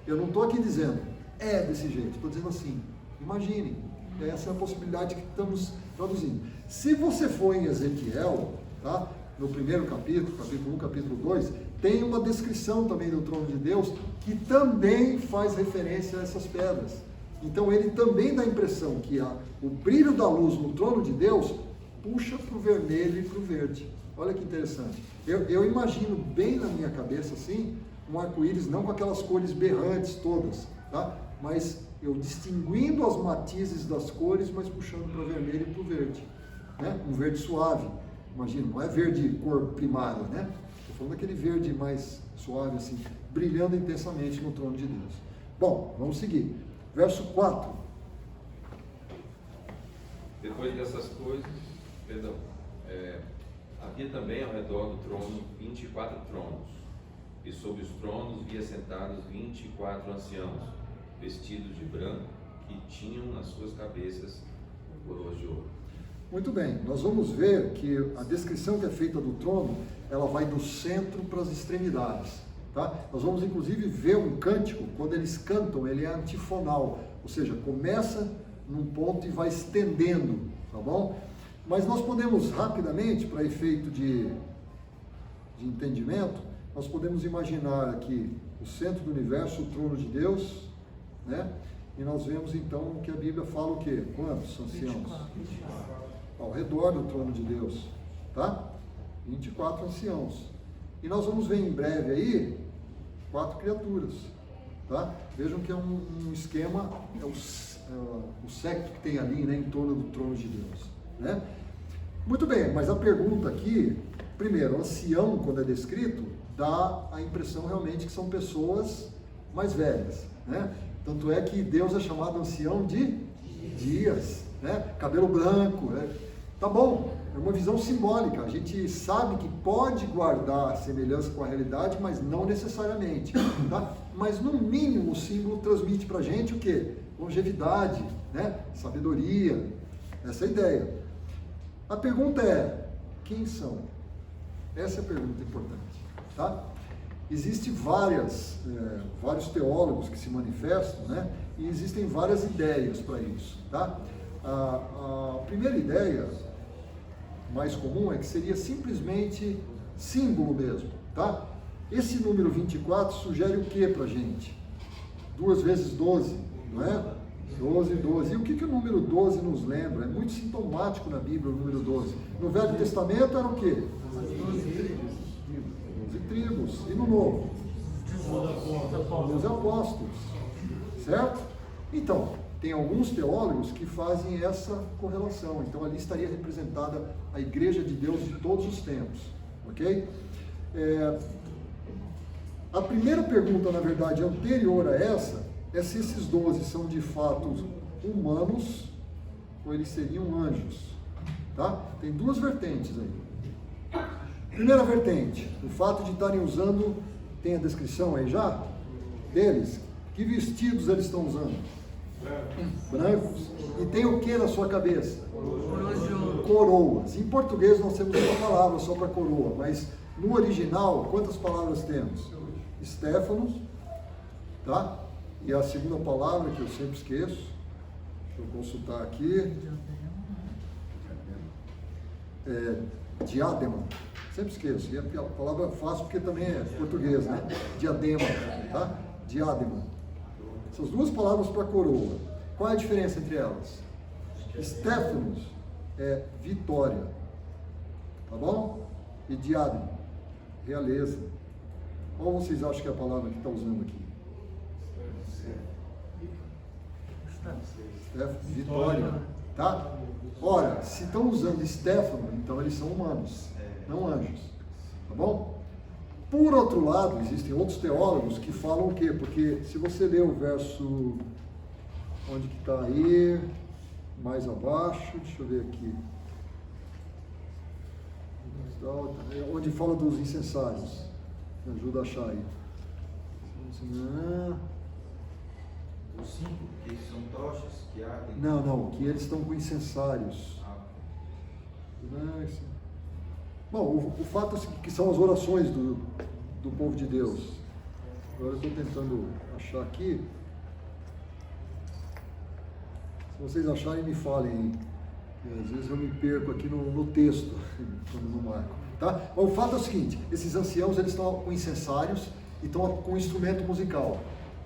Eu não estou aqui dizendo, é desse jeito, estou dizendo assim, imaginem, essa é a possibilidade que estamos traduzindo. Se você for em Ezequiel, tá? No primeiro capítulo, capítulo 1, capítulo 2, tem uma descrição também do trono de Deus, que também faz referência a essas pedras. Então ele também dá a impressão que o brilho da luz no trono de Deus puxa para o vermelho e para o verde. Olha que interessante. Eu imagino bem na minha cabeça assim, um arco-íris não com aquelas cores berrantes todas, tá? Mas eu distinguindo as matizes das cores, mas puxando para o vermelho e para o verde, né? Um verde suave. Imagina, não é verde cor primária, né? Estou falando daquele verde mais suave assim, brilhando intensamente no trono de Deus. Bom, vamos seguir. Verso 4. Depois dessas coisas, havia também ao redor do trono 24 tronos, e sobre os tronos via sentados 24 anciãos, vestidos de branco, que tinham nas suas cabeças coroas de ouro. Muito bem, nós vamos ver que a descrição que é feita do trono, ela vai do centro para as extremidades. Tá? Nós vamos inclusive ver um cântico, quando eles cantam, ele é antifonal, ou seja, começa num ponto e vai estendendo, tá bom? Mas nós podemos rapidamente, para efeito de entendimento, nós podemos imaginar aqui o centro do universo, o trono de Deus, né? E nós vemos então que a Bíblia fala o quê? Quantos anciãos? 24. Ao redor do trono de Deus, tá? 24 anciãos. E nós vamos ver em breve aí 4 criaturas, tá? Vejam que é um esquema, é o séquito que tem ali, né, em torno do trono de Deus, né? Muito bem, mas a pergunta aqui, primeiro, ancião, quando é descrito, dá a impressão realmente que são pessoas mais velhas, né? Tanto é que Deus é chamado ancião de dias, né? Cabelo branco, né? Tá bom, é uma visão simbólica, a gente sabe que pode guardar semelhança com a realidade, mas não necessariamente, tá? Mas no mínimo o símbolo transmite pra gente o quê? Longevidade, né? Sabedoria, essa é a ideia. A pergunta é, quem são? Essa é a pergunta importante, tá? Existem vários teólogos que se manifestam, né? E existem várias ideias para isso, tá? A primeira ideia mais comum é que seria simplesmente símbolo mesmo, tá? Esse número 24 sugere o que pra gente? 2 vezes 12, não é? 12, 12. E o que o número 12 nos lembra? É muito sintomático na Bíblia o número 12. No Velho Testamento era o quê? 12 tribos. E no Novo? 12 apóstolos. Certo? Então, tem alguns teólogos que fazem essa correlação. Então, ali estaria representada a Igreja de Deus de todos os tempos. Ok? A primeira pergunta, na verdade, anterior a essa, é se esses 12 são de fato humanos ou eles seriam anjos. Tá? Tem 2 vertentes aí. Primeira vertente, o fato de estarem usando, tem a descrição aí já, deles. Que vestidos eles estão usando? Brancos. E tem o que na sua cabeça? Coroas. Em português nós temos uma palavra só para coroa, mas no original, quantas palavras temos? Stéphanos, tá? E a segunda palavra que eu sempre esqueço, deixa eu consultar aqui, diádema. Sempre esqueço. E a palavra é fácil porque também é português, né? Diadema, tá? Diadema. Essas duas palavras para coroa. Qual é a diferença entre elas? Stéphanos é vitória, tá bom? E diadema, realeza. Qual vocês acham que é a palavra que está usando aqui? Stéphanos, vitória, tá? Ora, se estão usando Stéphanos, então eles são humanos, não anjos, tá bom? Por outro lado, existem outros teólogos que falam o quê? Porque se você ler o verso, onde que está aí, mais abaixo, deixa eu ver aqui, onde fala dos incensários, me ajuda a achar aí. Os 5, que são tochas que ardem. Não, que eles estão com incensários. Bom, o fato é que são as orações do povo de Deus. Agora eu estou tentando achar aqui. Se vocês acharem, me falem aí. Às vezes eu me perco aqui no texto, quando não marco. Tá? Mas o fato é o seguinte, esses anciãos eles estão com incensários e estão com um instrumento musical.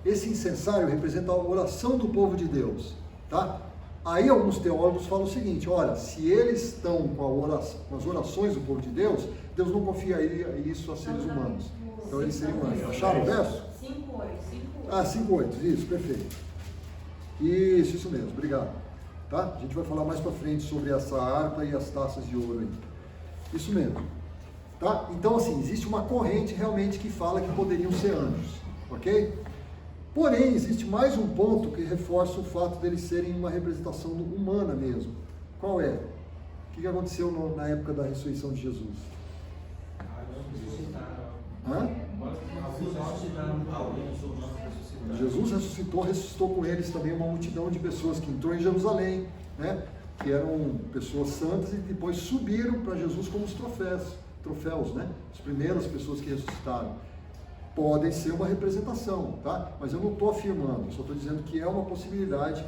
Esse incensário representa a oração do povo de Deus. Tá? Aí alguns teólogos falam o seguinte, olha, se eles estão com as orações do povo de Deus, Deus não confiaria isso a seres humanos. Então eles seriam anjos. Acharam o verso? 5:8. Ah, 5:8, isso, perfeito. Isso mesmo, obrigado. Tá? A gente vai falar mais para frente sobre essa harpa e as taças de ouro aí. Isso mesmo. Tá? Então, assim, existe uma corrente realmente que fala que poderiam ser anjos, ok? Porém, existe mais um ponto que reforça o fato deles serem uma representação humana mesmo. Qual é? O que aconteceu na época da ressurreição de Jesus? Hã? Jesus ressuscitou com eles também uma multidão de pessoas que entrou em Jerusalém, né? Que eram pessoas santas e depois subiram para Jesus como os troféus, né? As primeiras pessoas que ressuscitaram. Podem ser uma representação, tá? Mas eu não estou afirmando, só estou dizendo que é uma possibilidade,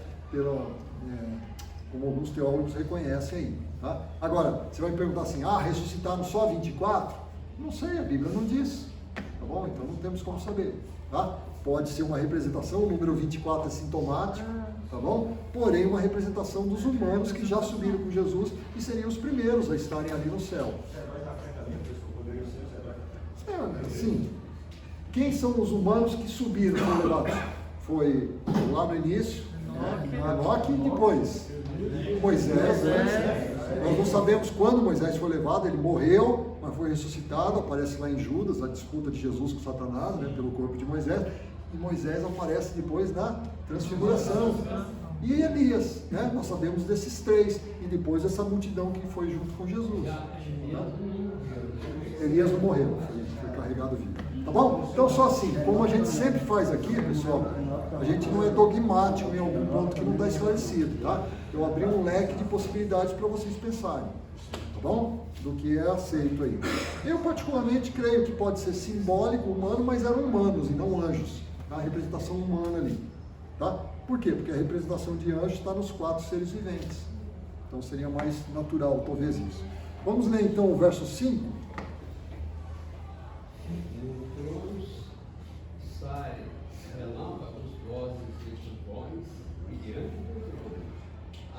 como alguns teólogos reconhecem aí, tá? Agora, você vai me perguntar assim, ressuscitaram só 24? Não sei, a Bíblia não diz, tá bom? Então não temos como saber, tá? Pode ser uma representação, o número 24 é sintomático, tá bom? Porém, uma representação dos humanos que já subiram com Jesus e seriam os primeiros a estarem ali no céu. Sim. Quem são os humanos que subiram com levados? Foi lá no início, Enoque e depois Moisés. Nós não sabemos quando Moisés foi levado, ele morreu, mas foi ressuscitado, aparece lá em Judas, a disputa de Jesus com Satanás, né, pelo corpo de Moisés, e Moisés aparece depois na transfiguração. E Elias, né? Nós sabemos desses três, e depois essa multidão que foi junto com Jesus. Elias não morreu, foi carregado vivo. Tá bom? Então só assim, como a gente sempre faz aqui, pessoal, a gente não é dogmático em algum ponto que não está esclarecido, tá? Eu abri um leque de possibilidades para vocês pensarem, tá bom? Do que é aceito aí. Eu particularmente creio que pode ser simbólico, humano, mas eram humanos e não anjos, tá? A representação humana ali, tá? Por quê? Porque a representação de anjos está nos 4 seres viventes. Então seria mais natural, talvez isso. Vamos ler então o verso 5. Sai relâmpagos, vozes e trovões, e diante do trono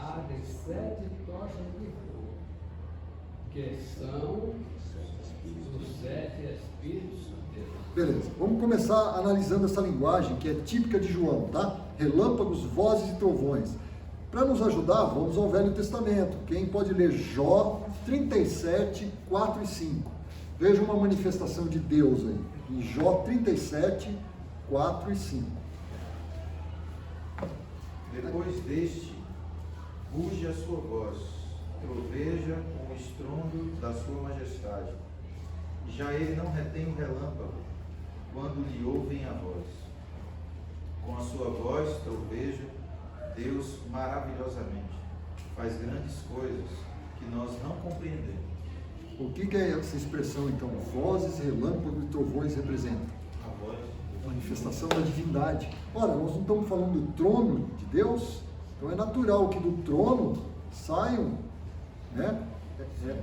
ardem 7 tochas de fogo, que são os 7 Espíritos de Deus. Beleza, vamos começar analisando essa linguagem que é típica de João, tá? Relâmpagos, vozes e trovões. Para nos ajudar, vamos ao Velho Testamento. Quem pode ler Jó 37, 4 e 5. Veja uma manifestação de Deus aí, em Jó 37, 4 e 5. Depois deste, ruge a sua voz, troveja com o estrondo da sua majestade. Já ele não retém o relâmpago, quando lhe ouvem a voz. Com a sua voz troveja Deus maravilhosamente, faz grandes coisas que nós não compreendemos. O que é essa expressão, então? Vozes, relâmpagos e trovões representam? A voz. Manifestação da divindade. Ora, nós não estamos falando do trono de Deus, então é natural que do trono saiam, né,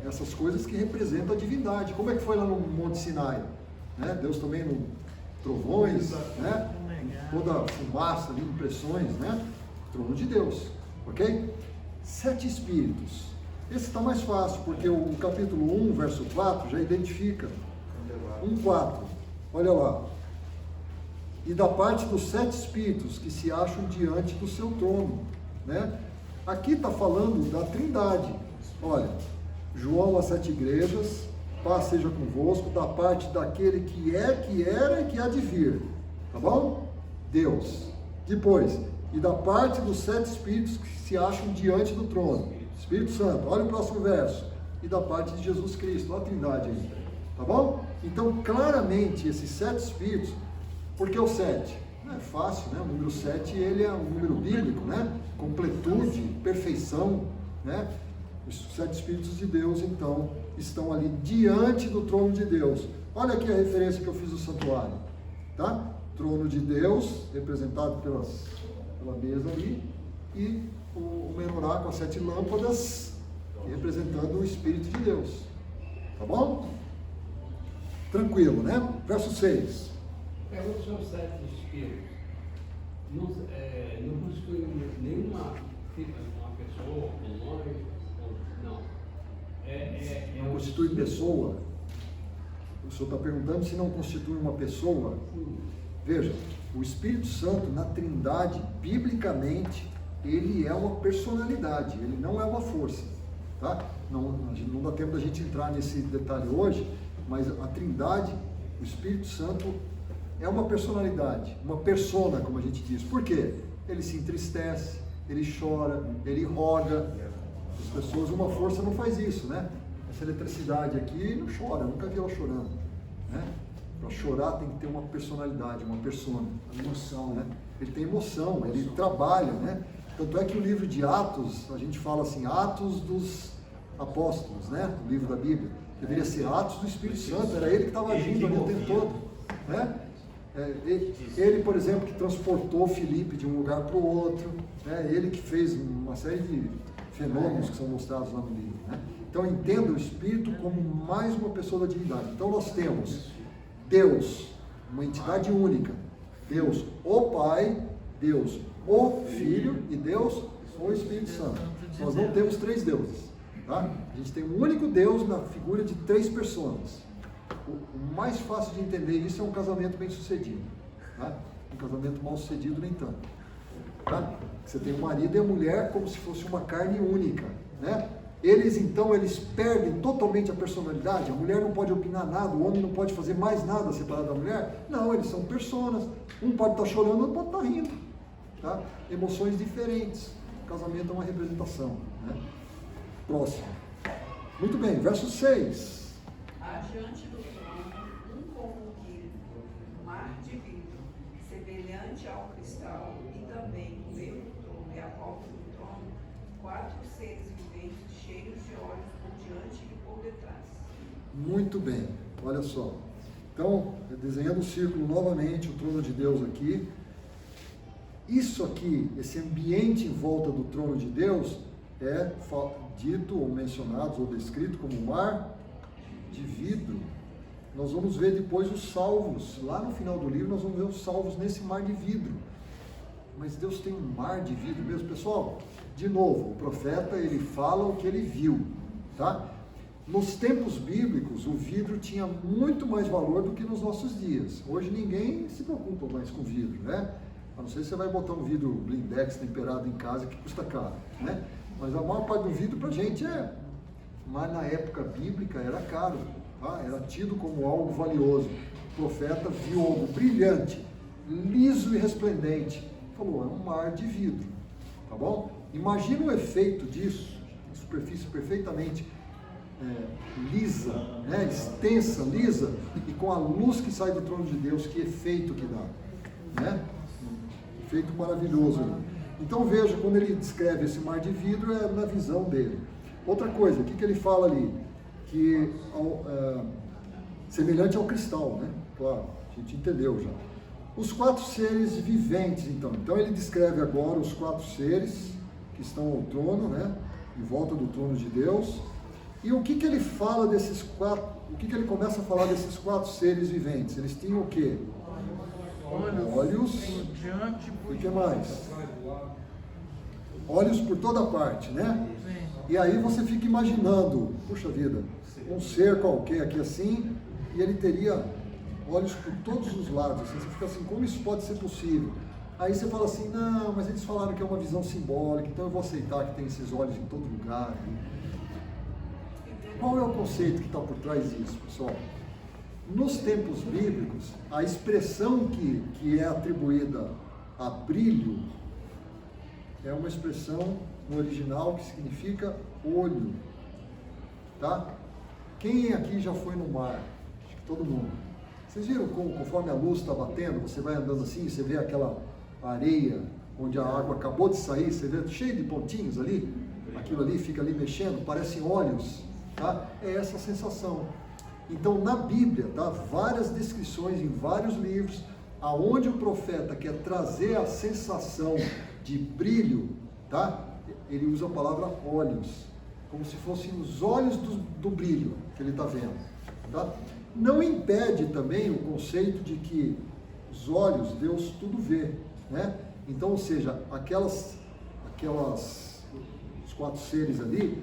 essas coisas que representam a divindade. Como é que foi lá no Monte Sinai? Né? Deus também no trovões, né? Toda a fumaça ali, impressões, né? Trono de Deus, ok? 7 espíritos. Esse está mais fácil, porque o capítulo 1, verso 4, já identifica. 1:4. Olha lá. E da parte dos 7 espíritos que se acham diante do seu trono, né? Aqui está falando da Trindade. Olha, João às 7 igrejas, paz seja convosco, da parte daquele que é, que era e que há de vir. Tá bom? Deus. Depois, e da parte dos 7 espíritos que se acham diante do trono. Espírito Santo. Olha o próximo verso. E da parte de Jesus Cristo. Olha a Trindade aí. Tá bom? Então, claramente, esses 7 espíritos, porque o 7? Não é fácil, né? O número 7, ele é um número bíblico, né? Completude, perfeição, né? Os 7 espíritos de Deus, então, estão ali diante do trono de Deus. Olha aqui a referência que eu fiz do santuário, tá? Trono de Deus, representado pela mesa ali, e o menorá com as 7 lâmpadas, representando o Espírito de Deus. Tá bom? Tranquilo, né? Verso 6. Pergunta sobre os 7 espíritos. Não constitui nenhuma uma pessoa, um nome, não. Não constitui pessoa? O senhor está perguntando se não constitui uma pessoa? Veja, o Espírito Santo na Trindade, biblicamente, ele é uma personalidade, ele não é uma força, tá? Não dá tempo da gente entrar nesse detalhe hoje, mas a Trindade, o Espírito Santo é uma personalidade, uma persona, como a gente diz. Por quê? Ele se entristece, ele chora, ele roga. As pessoas, uma força não faz isso, né? Essa eletricidade aqui não chora, nunca vi ela chorando, né? Para chorar tem que ter uma personalidade, uma persona, uma emoção, né? Ele tem emoção, ele trabalha, né? Tanto é que o livro de Atos, a gente fala assim, Atos dos Apóstolos, né? O livro da Bíblia. Deveria ser Atos do Espírito Santo, era ele que estava agindo ali o tempo todo, né? Ele, por exemplo, que transportou Filipe de um lugar para o outro, né? Ele que fez uma série de fenômenos que são mostrados lá no livro, né? Então entenda o Espírito como mais uma pessoa da divindade. Então nós temos Deus, uma entidade única, Deus o Pai, Deus o Filho e Deus o Espírito Santo. Nós não temos 3 deuses, tá? A gente tem um único Deus na figura de 3 pessoas. O mais fácil de entender isso é um casamento bem sucedido, tá? Um casamento mal sucedido nem tanto, tá? Você tem o marido e a mulher como se fosse uma carne única, né? Eles perdem totalmente a personalidade. A mulher não pode opinar nada, o homem não pode fazer mais nada separado da mulher. Não, eles são personas. Um pode estar chorando, outro pode estar rindo, tá? Emoções diferentes. O casamento é uma representação, né? Próximo. Muito bem, verso 6. Adiante do trono, como que mar de vidro, semelhante ao cristal, e também no meio do trono e à volta do trono, 4 seres viventes cheios de olhos por diante e por detrás. Muito bem, olha só. Então, desenhando o círculo novamente, o trono de Deus aqui. Isso aqui, esse ambiente em volta do trono de Deus, é dito ou mencionado ou descrito como mar de vidro. Nós vamos ver depois os salvos, lá no final do livro nós vamos ver os salvos nesse mar de vidro. Mas Deus tem um mar de vidro mesmo, pessoal. De novo, o profeta, ele fala o que ele viu, tá? Nos tempos bíblicos, o vidro tinha muito mais valor do que nos nossos dias. Hoje ninguém se preocupa mais com vidro, né? A não ser se você vai botar um vidro blindex temperado em casa que custa caro, né? Mas a maior parte do vidro pra gente mas na época bíblica era caro, tá? Era tido como algo valioso. O profeta viu algo brilhante, liso e resplendente. Falou, é um mar de vidro, tá bom? Imagina o efeito disso, superfície perfeitamente lisa, né? Extensa, lisa, e com a luz que sai do trono de Deus, que efeito que dá, né? Efeito maravilhoso. Então veja, quando ele descreve esse mar de vidro, é na visão dele. Outra coisa, o que ele fala ali? Que semelhante ao cristal, né? Claro, a gente entendeu já. Os 4 seres viventes, então. Então ele descreve agora os 4 seres que estão ao trono, né? Em volta do trono de Deus. E o que ele fala desses quatro, o que ele começa a falar desses 4 seres viventes? Eles tinham o quê? Olhos, e o que mais? Olhos por toda parte, né? E aí você fica imaginando, puxa vida, um ser qualquer aqui assim, e ele teria olhos por todos os lados, assim, você fica assim, como isso pode ser possível? Aí você fala assim, não, mas eles falaram que é uma visão simbólica, então eu vou aceitar que tem esses olhos em todo lugar. Qual é o conceito que está por trás disso, pessoal? Nos tempos bíblicos, a expressão que é atribuída a brilho é uma expressão no original que significa olho, tá? Quem aqui já foi no mar? Acho que todo mundo. Vocês viram como, conforme a luz está batendo, você vai andando assim, você vê aquela areia onde a água acabou de sair, você vê cheio de pontinhos ali, aquilo ali fica ali mexendo, parecem olhos, tá? É essa sensação. Então, na Bíblia, tá? Várias descrições em vários livros, aonde o profeta quer trazer a sensação de brilho, tá? Ele usa a palavra olhos, como se fossem os olhos do brilho que ele está vendo, tá? Não impede também o conceito de que os olhos, Deus tudo vê, né? Então, ou seja, os 4 seres ali,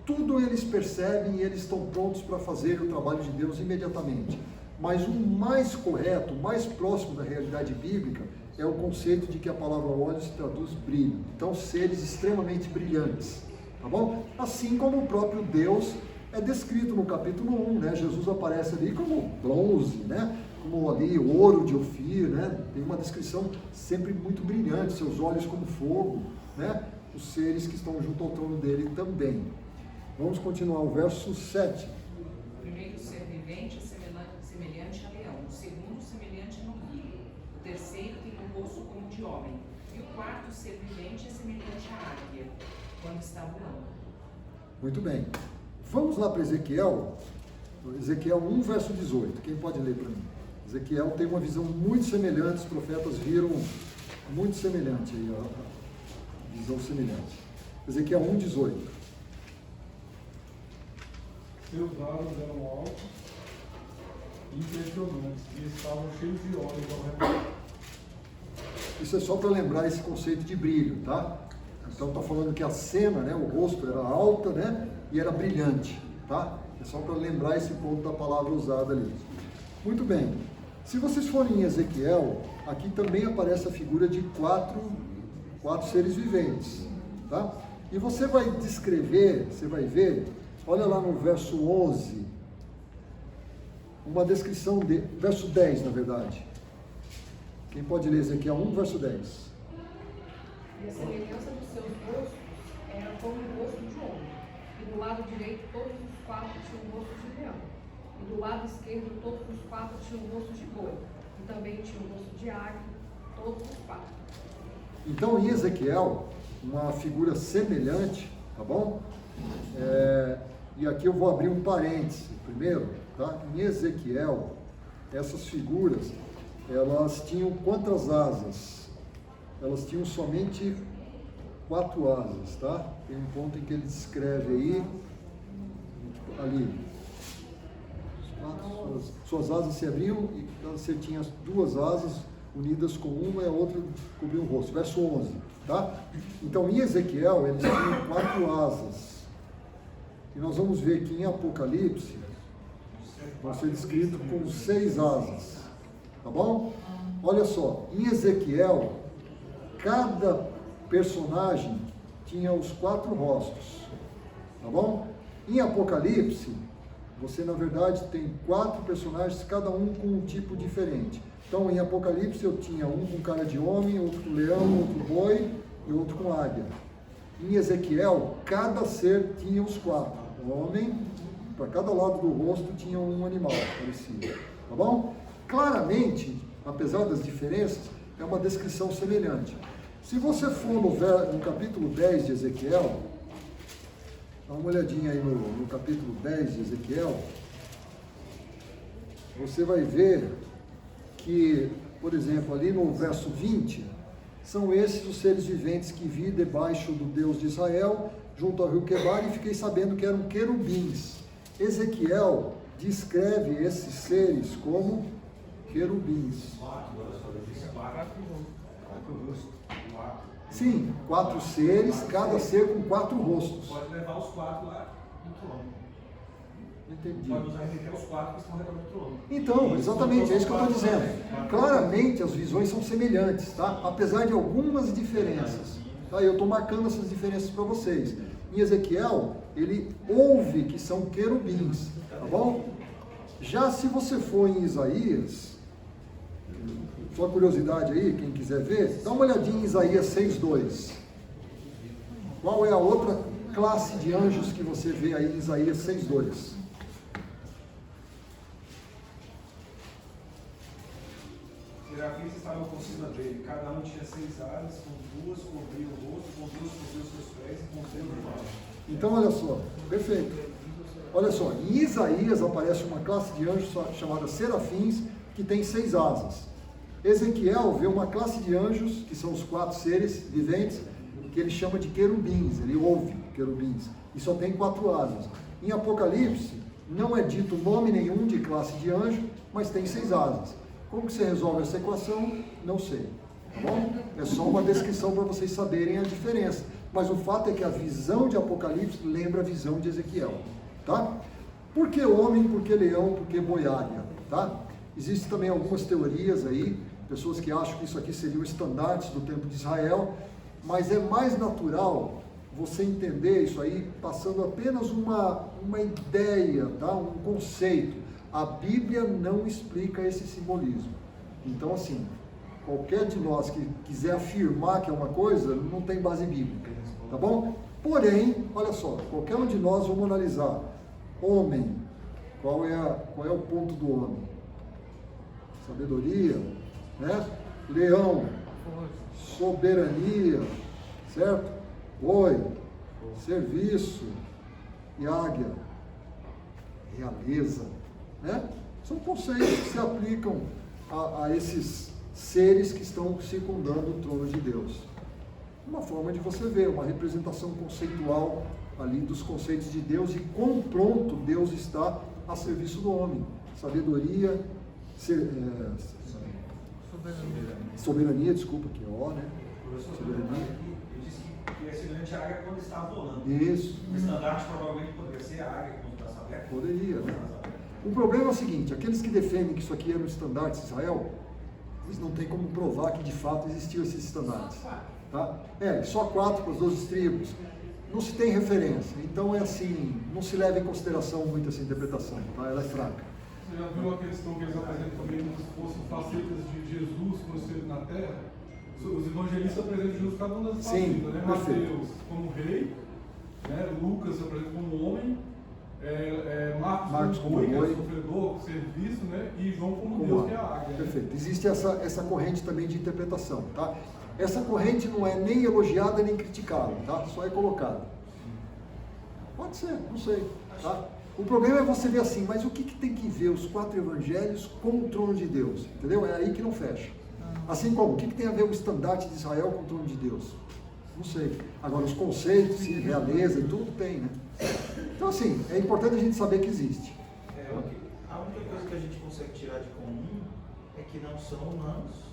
tudo eles percebem e eles estão prontos para fazer o trabalho de Deus imediatamente. Mas o mais correto, o mais próximo da realidade bíblica, é o conceito de que a palavra olhos traduz brilho. Então, seres extremamente brilhantes, tá bom? Assim como o próprio Deus é descrito no capítulo 1, né? Jesus aparece ali como bronze, né? Como ali ouro de Ofir, né? Tem uma descrição sempre muito brilhante, seus olhos como fogo, né? Os seres que estão junto ao trono dele também. Vamos continuar o verso 7. O primeiro ser vivente é semelhante a leão, o segundo semelhante a novilho, o terceiro tem um rosto como de homem, e o quarto ser vivente é semelhante à águia, quando está voando. Muito bem. Vamos lá para Ezequiel. Ezequiel 1, verso 18. Quem pode ler para mim? Ezequiel tem uma visão muito semelhante, os profetas viram muito semelhante, aí, a visão semelhante. Ezequiel 1, 18. Seus olhos eram altos e impressionantes e estavam cheios de olhos ao redor. Isso é só para lembrar esse conceito de brilho, tá? Então está falando que a cena, né, o rosto era alta, né, e era brilhante, tá? É só para lembrar esse ponto da palavra usada ali. Muito bem. Se vocês forem em Ezequiel, aqui também aparece a figura de quatro seres viventes, tá? E você vai descrever, você vai ver, olha lá no verso 11, uma descrição verso 10, na verdade. Quem pode ler Ezequiel 1, verso 10? E a semelhança dos seus rostos era como o rosto de homem. E do lado direito todos os 4 tinham o rosto de leão. E do lado esquerdo todos os 4 tinham o rosto de boi. E também tinham o rosto de águia, todos os 4. Então, em Ezequiel, uma figura semelhante, tá bom? E aqui eu vou abrir um parêntese primeiro, tá? Em Ezequiel, essas figuras, elas tinham quantas asas? Elas tinham somente 4 asas, tá? Tem um ponto em que ele descreve aí, ali. Suas asas se abriam e você tinha 2 asas unidas com uma e a outra cobriu o rosto. Verso 11, tá? Então, em Ezequiel, eles tinham 4 asas. E nós vamos ver que em Apocalipse vão ser descritos com 6 asas, tá bom? Olha só, em Ezequiel, cada personagem tinha os 4 rostos, tá bom? Em Apocalipse, você na verdade tem 4 personagens, cada um com um tipo diferente. Então, em Apocalipse eu tinha um com cara de homem, outro com leão, outro boi e outro com águia. Em Ezequiel, cada ser tinha os 4. O homem, para cada lado do rosto, tinha um animal parecido. Tá bom? Claramente, apesar das diferenças, é uma descrição semelhante. Se você for no capítulo 10 de Ezequiel, dá uma olhadinha aí no capítulo 10 de Ezequiel, você vai ver que, por exemplo, ali no verso 20, São esses os seres viventes que vi debaixo do Deus de Israel, junto ao rio Quebar, e fiquei sabendo que eram querubins. Ezequiel descreve esses seres como querubins. Sim, 4 seres, cada ser com 4 rostos. Pode levar os 4 lá no trono. Entendi. Pode usar remeter os 4 que estão redor do trono. Então, exatamente, é isso que eu estou dizendo. Claramente as visões são semelhantes, tá? Apesar de algumas diferenças. Tá? Eu estou marcando essas diferenças para vocês. Em Ezequiel, ele ouve que são querubins, tá bom? Já se você for em Isaías, só curiosidade aí, quem quiser ver, dá uma olhadinha em Isaías 6:2. Qual é a outra classe de anjos que você vê aí em Isaías 6:2? Serafins estavam por cima dele, cada um tinha 6 asas, com 2 cobriam o rosto, com 2 cobriam os seus pés e com 3 voavam. Então, olha só, perfeito. Olha só, em Isaías aparece uma classe de anjos chamada serafins, que tem 6 asas. Ezequiel vê uma classe de anjos, que são os 4 seres viventes, que ele chama de querubins, ele ouve querubins, e só tem 4 asas. Em Apocalipse, não é dito nome nenhum de classe de anjo, mas tem 6 asas. Como que você resolve essa equação? Não sei, tá bom? É só uma descrição para vocês saberem a diferença. Mas o fato é que a visão de Apocalipse lembra a visão de Ezequiel, tá? Por que homem, por que leão, por que boi águia, tá? Existem também algumas teorias aí, pessoas que acham que isso aqui seriam estandartes do tempo de Israel, mas é mais natural você entender isso aí passando apenas uma ideia, tá? Um conceito. A Bíblia não explica esse simbolismo. Então, assim, qualquer de nós que quiser afirmar que é uma coisa, não tem base bíblica, tá bom? Porém, olha só, qualquer um de nós, vamos analisar. Homem, qual é o ponto do homem? Sabedoria, né? Leão, soberania, certo? Boi, serviço, e águia, realeza, né? São conceitos que se aplicam a esses seres que estão circundando o trono de Deus. Uma forma de você ver, uma representação conceitual ali dos conceitos de Deus e quão pronto Deus está a serviço do homem. Sabedoria, soberania, desculpa, que é O, né? Soberania. Eu disse que é semelhante à águia quando está volando. Isso. O estandarte provavelmente poderia ser a águia com os braços abertos. Poderia, né? O problema é o seguinte, aqueles que defendem que isso aqui era um estandarte de Israel, eles não têm como provar que de fato existiam esses estandartes. Tá? Só 4 para as 12 tribos. Não se tem referência. Então é assim, não se leva em consideração muito essa interpretação, tá? Ela é fraca. Você já viu a questão que eles apresentam também como se fossem facetas de Jesus quando esteve na Terra? Os evangelistas apresentam Jesus cada uma das facetas, né? Mateus como rei, né? Lucas apresenta como homem, Marcos como boi, que é sofredor, serviço, né? E João como Deus, que é a águia. Perfeito. Existe essa corrente também de interpretação, tá? Essa corrente não é nem elogiada nem criticada, tá? Só é colocada. Pode ser, não sei, tá? O problema é você ver assim, mas o que tem que ver os 4 evangelhos com o trono de Deus? Entendeu? É aí que não fecha. Assim como, o que tem a ver o estandarte de Israel com o trono de Deus? Não sei. Agora, os conceitos, realeza e tudo tem, né? Então, assim, é importante a gente saber que existe. A única coisa que a gente consegue tirar de comum é que não são humanos,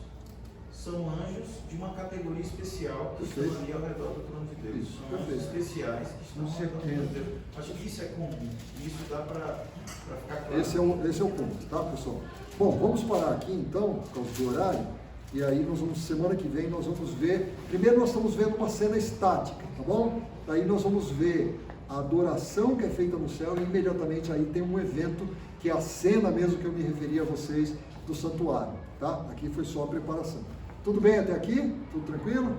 são anjos de uma categoria especial que estão ali ao redor do trono de Deus. São anjos especiais que estão ao redor do trono de Deus. Acho que isso é comum. Isso dá para ficar claro. Esse é o ponto, tá, pessoal? Bom, vamos parar aqui então, por causa do horário, e aí nós vamos, semana que vem, nós vamos ver, primeiro nós estamos vendo uma cena estática, tá bom? Daí nós vamos ver a adoração que é feita no céu e imediatamente aí tem um evento que é a cena mesmo que eu me referi a vocês do santuário, tá? Aqui foi só a preparação. Tudo bem até aqui? Tudo tranquilo?